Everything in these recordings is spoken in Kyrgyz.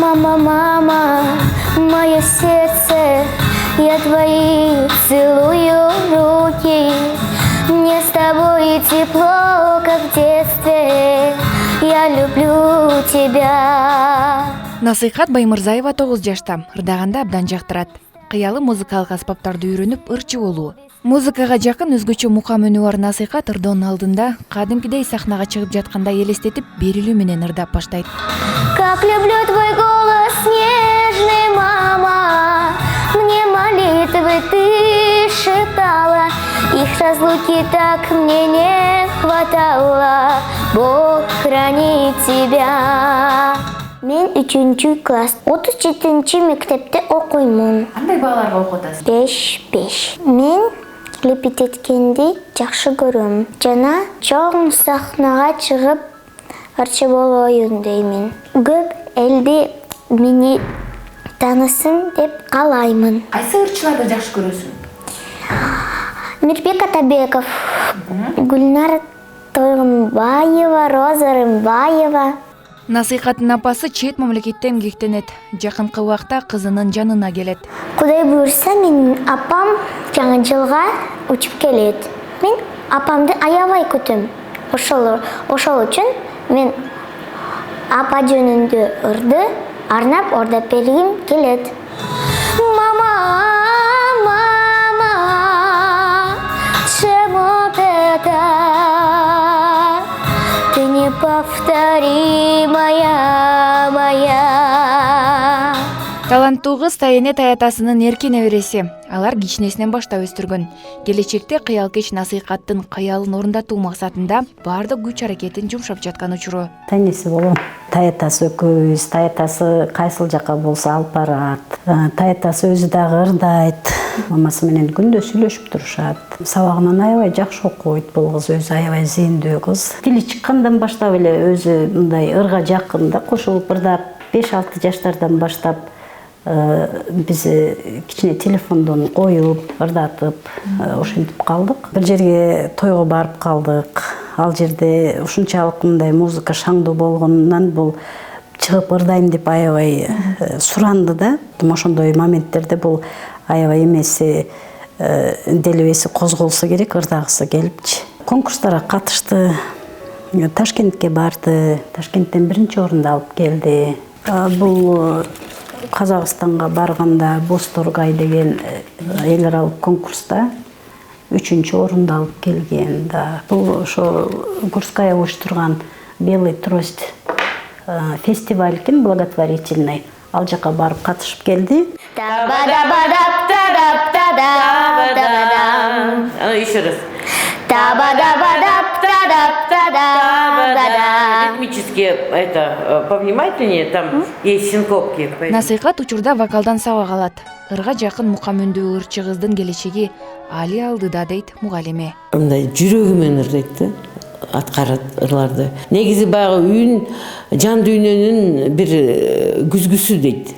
Мама, мама, мое сердце, я твои целую руки. Мне с тобой тепло, как в детстве, я люблю тебя. Насыйхат Баймырзаева 9 жашта, ырдаганда абдан жактырат. Кыялы музыкалык аспаптарды үйрөнүп ырчы болуу. Музыкага жакын өзгөчө мукам үнү бар Насыйхат ырдоонун алдында кадимкидей сахнага чыгып жатканда элестетип берилүү менен ырдап баштайт. Как люблю твой голос, нежный, мама, мне молитвы ты шептала, их разлуки так мне не хватало, Бог хранит тебя. Мен 3 класс, 37 мектепте окуймун. Кандай бааларга окуп атасыз? 5. Мен репетиткенди жакшы көрөм. Жана чоң сахнага чыгып ырчы болоюн деймин. Көп элди мени таанысын деп каалаймын. Кайсы ырчыларды жакшы көрөсүң? Мирбек Атабеков, Гүлнар Тойгунбаева, Роза Рымбаева. Насыйхаттын апасы чет мамлекетте эмгектенет. Жакынкы убакта кызынын жанына келет. Кудай буйрса, менин апам жаңы жылга учуп келет. Мен апамды аябай күтөм. Ошол үчүн мен апа жөнүндө ырды арнап ордоп бергим келет. Мама, мама, чему это? Ты не повтори, моя. Таланттуу кыз Тайене Таятасынын эркин небереси. Алар кичинесинен баштап өстүргөн. Келечекте кыялкеч Насыйхаттын кыялын орундатуу максатында баардык күч аракетин жумшап жаткан учуру. Тайнеси болом. Таятасы экөөбүз, Таятасы кайсыл жака болсо алып барат. Таятасы өзү дагы ырдайт. Мамасы менен күндө сүйлөшүп турушат. Сабагынан аябай жакшы окуйт бул кыз, өзү аябай зээндүү кыз. Тили чыккандан баштап эле өзү мындай ырга жакын да кошулуп ырдап, 5-6 жаштардан баштап биз кичине телефондон коюп, ырдатып, ошентип калдык. Бир жерге тойго барып калдык. Ал жерде ушунчалык мындай музыка шаңдуу болгонунан бул чыгып ырдайм деп аябай суранды да. Ошондой моменттерде бул аябай эмеси делебеси козголсо керек, ырдагысы келипчи. Конкурстарга катышты. Ташкентке барды. Ташкенттен 1-орунду алып келди. Бул Казакстанга барганда Босторгай деген эл аралык конкурста 3-орунду алып келген да. Бул ошо Гурская уюштурган Белый трость фестиваль экен, благотворительный. Ал жака барып катышып келди. Еще раз. Ритмически это повнимательнее, там есть синкопки. Насыйхат учурда вокалдан сабак алат. Ырга жакын мукам үндүү ырчы кыздын келечеги али алдыда дейт мугалиме. Мындай жүрөгүмен ырдайт да, аткарат ырларды. Негизи баягы үн жан дүйнөнүн бир күзгүсү дейт.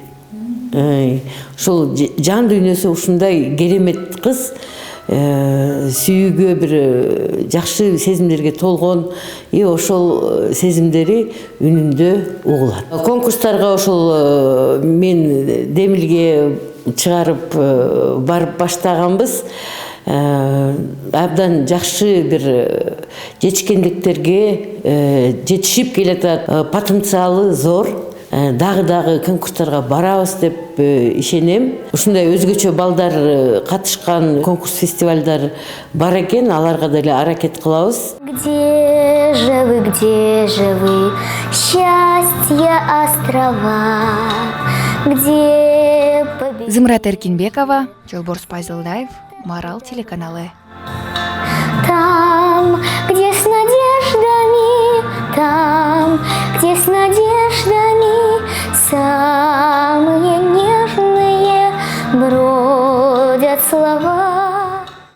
Ошол жан дүйнөсү ушундай керемет кыз, сүйүүгө бир жакшы сезимдерге толгон, ошол сезимдери үнүндө угулат. Конкурстарга ошол мен Демилге чыгарып барып баштаганбыз. Абдан жакшы бир жетишкендиктерге жетишип келатат, потенциалы зор. Дагы конкурстарга барабыз деп ишенем. Ушундай өзгөчө балдар катышкан конкурс фестивалдар бар экен, аларга деле аракет кылабыз. Где же вы, счастье острова, где Зымрат Эркинбекова, Жолборс Пайзылдаев, Марал телеканалы. Там, где с надеждами, там, где с надеждами.